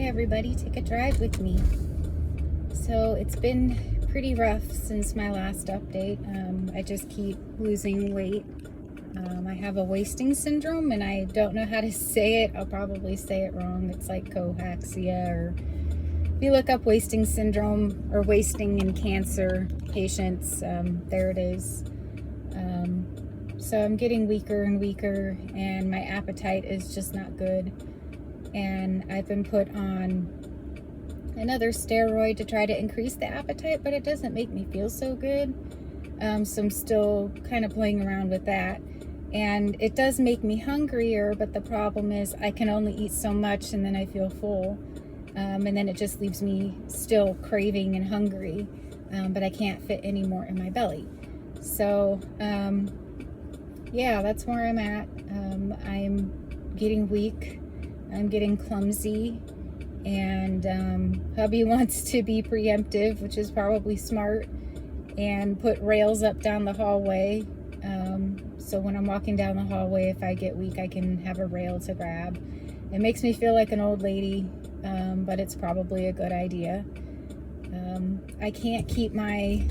everybody, take a drive with me. So it's been pretty rough since my last update. I just keep losing weight. I have a wasting syndrome, and I don't know how to say it. I'll probably say it wrong. It's like cachexia, or if you look up wasting syndrome or wasting in cancer patients, there it is. So I'm getting weaker and weaker, and my appetite is just not good. And I've been put on another steroid to try to increase the appetite, but it doesn't make me feel so good. So I'm still kind of playing around with that. And it does make me hungrier, but the problem is I can only eat so much and then I feel full. And then it just leaves me still craving and hungry, but I can't fit any more in my belly. So, yeah, that's where I'm at. I'm getting weak. I'm getting clumsy, and hubby wants to be preemptive, which is probably smart, and put rails up down the hallway. So when I'm walking down the hallway, if I get weak, I can have a rail to grab. It makes me feel like an old lady, but it's probably a good idea. I can't keep my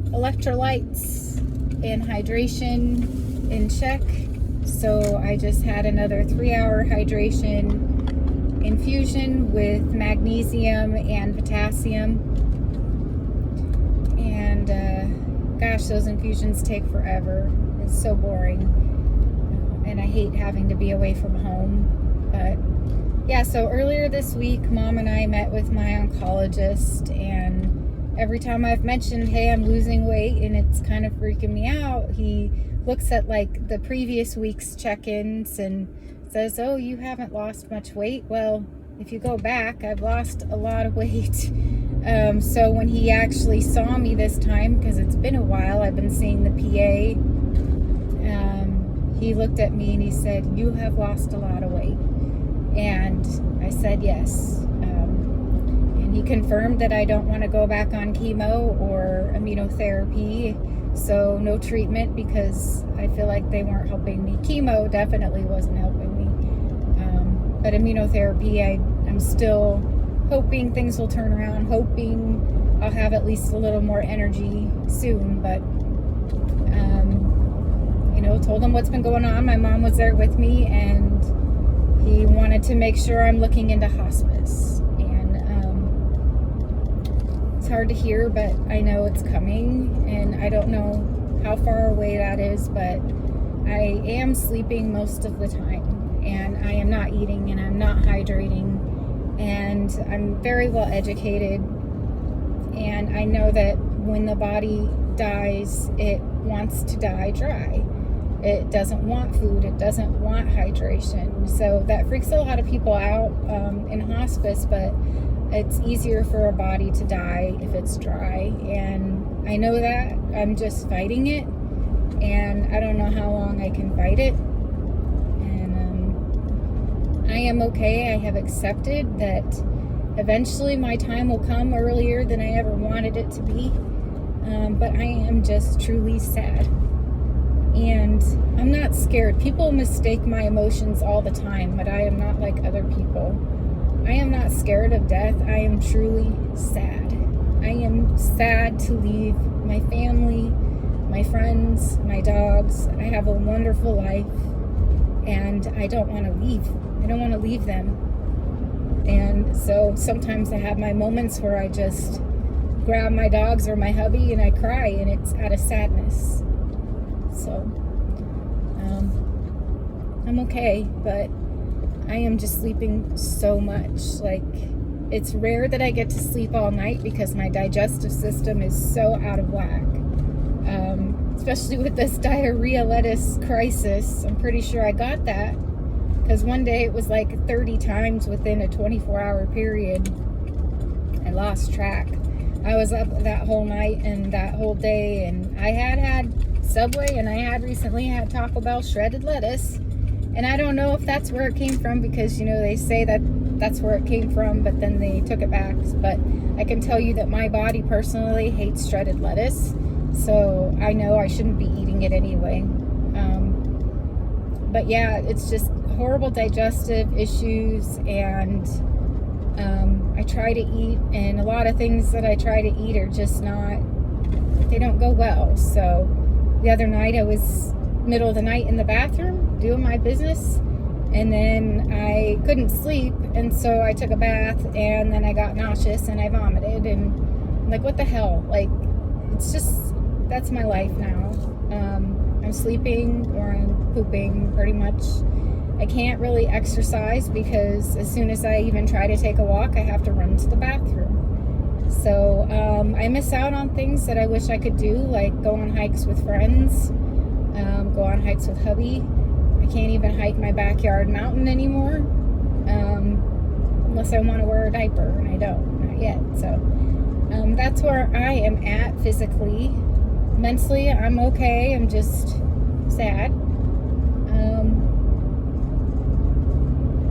electrolytes and hydration in check, so I just had another 3-hour hydration infusion with magnesium and potassium, and gosh, those infusions take forever. It's so boring, and I hate having to be away from home. But yeah, so earlier this week, Mom and I met with my oncologist, and every time I've mentioned, hey, I'm losing weight and it's kind of freaking me out, he looks at like the previous week's check-ins and says, oh, you haven't lost much weight. Well, if you go back, I've lost a lot of weight. So when he actually saw me this time, because it's been a while, I've been seeing the PA, he looked at me and he said, you have lost a lot of weight. And I said yes. And he confirmed that I don't want to go back on chemo or immunotherapy. So no treatment, because I feel like they weren't helping me. Chemo definitely wasn't helping me. But immunotherapy, I'm still hoping things will turn around, hoping I'll have at least a little more energy soon. But, told him what's been going on. My mom was there with me, and he wanted to make sure I'm looking into hospice. And it's hard to hear, but I know it's coming, and I don't know how far away that is, but I am sleeping most of the time, and I am not eating, and I'm not hydrating, and I'm very well educated, and I know that when the body dies, it wants to die dry. It doesn't want food. It doesn't want hydration. So that freaks a lot of people out in hospice, but it's easier for a body to die if it's dry. And I know that. I'm just fighting it. And I don't know how long I can fight it. And I am okay. I have accepted that eventually my time will come earlier than I ever wanted it to be. But I am just truly sad. And I'm not scared. People mistake my emotions all the time, but I am not like other people. I am not scared of death. I am truly sad. I am sad to leave my family, my friends, my dogs. I have a wonderful life, and I don't want to leave. I don't want to leave them. And so sometimes I have my moments where I just grab my dogs or my hubby and I cry, and it's out of sadness. So, I'm okay, but I am just sleeping so much. Like, it's rare that I get to sleep all night because my digestive system is so out of whack. Especially with this diarrhea lettuce crisis. I'm pretty sure I got that because one day it was like 30 times within a 24-hour period. I lost track. I was up that whole night and that whole day, and I had Subway, and I had recently had Taco Bell shredded lettuce, and I don't know if that's where it came from, because they say that that's where it came from, but then they took it back. But I can tell you that my body personally hates shredded lettuce, so I know I shouldn't be eating it anyway. But yeah, it's just horrible digestive issues, and I try to eat, and a lot of things that I try to eat are just not, they don't go well. So the other night I was middle of the night in the bathroom doing my business, and then I couldn't sleep, and so I took a bath, and then I got nauseous and I vomited, and I'm like, what the hell? Like, it's just, that's my life now. I'm sleeping or I'm pooping pretty much. I can't really exercise because as soon as I even try to take a walk, I have to run to the bathroom. So I miss out on things that I wish I could do, like go on hikes with friends, go on hikes with hubby. I can't even hike my backyard mountain anymore, unless I want to wear a diaper, and I don't, not yet. So that's where I am at physically. Mentally, I'm okay. I'm just sad.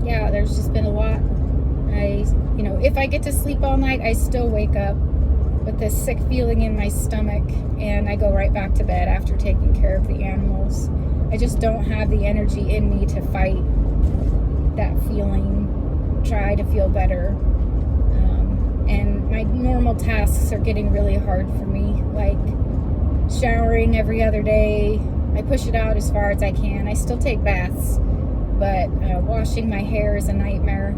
Yeah, there's just been a lot. If I get to sleep all night, I still wake up with this sick feeling in my stomach, and I go right back to bed after taking care of the animals. I just don't have the energy in me to fight that feeling, try to feel better. And my normal tasks are getting really hard for me, like showering every other day. I push it out as far as I can. I still take baths, but washing my hair is a nightmare.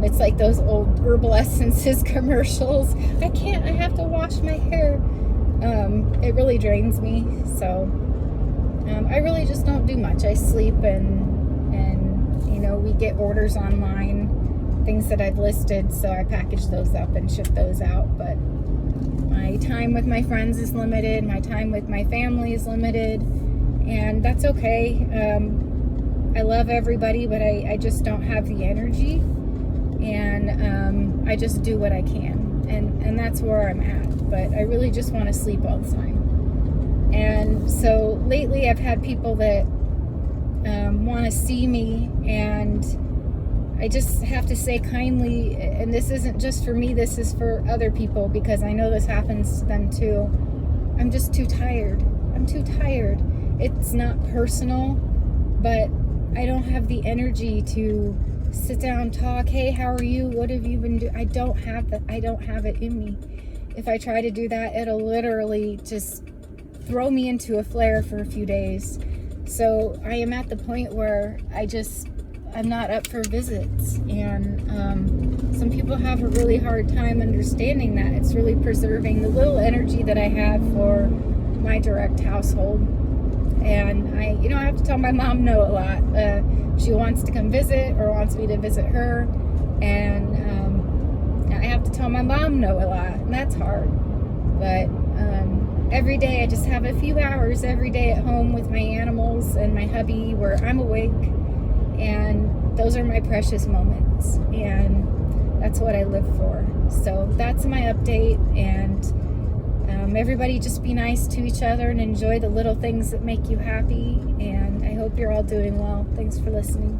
It's like those old Herbal Essences commercials. I have to wash my hair. It really drains me. So I really just don't do much. I sleep, and we get orders online, things that I've listed, so I package those up and ship those out. But my time with my friends is limited. My time with my family is limited, and that's okay. I love everybody, but I just don't have the energy, and I just do what I can, and that's where I'm at. But I really just want to sleep all the time. And so lately I've had people that want to see me, and I just have to say kindly, and this isn't just for me, this is for other people, because I know this happens to them too. I'm just too tired. I'm too tired. It's not personal, but I don't have the energy to sit down, talk, hey, how are you? What have you been doing? I don't have that. I don't have it in me. If I try to do that, it'll literally just throw me into a flare for a few days. So I am at the point where I'm not up for visits, and some people have a really hard time understanding that. It's really preserving the little energy that I have for my direct household. And I have to tell my mom no a lot. She wants to come visit or wants me to visit her, and I have to tell my mom no a lot, and that's hard. But every day I just have a few hours every day at home with my animals and my hubby where I'm awake, and those are my precious moments, and that's what I live for. So that's my update, and everybody just be nice to each other and enjoy the little things that make you happy, and I hope you're all doing well. Thanks for listening.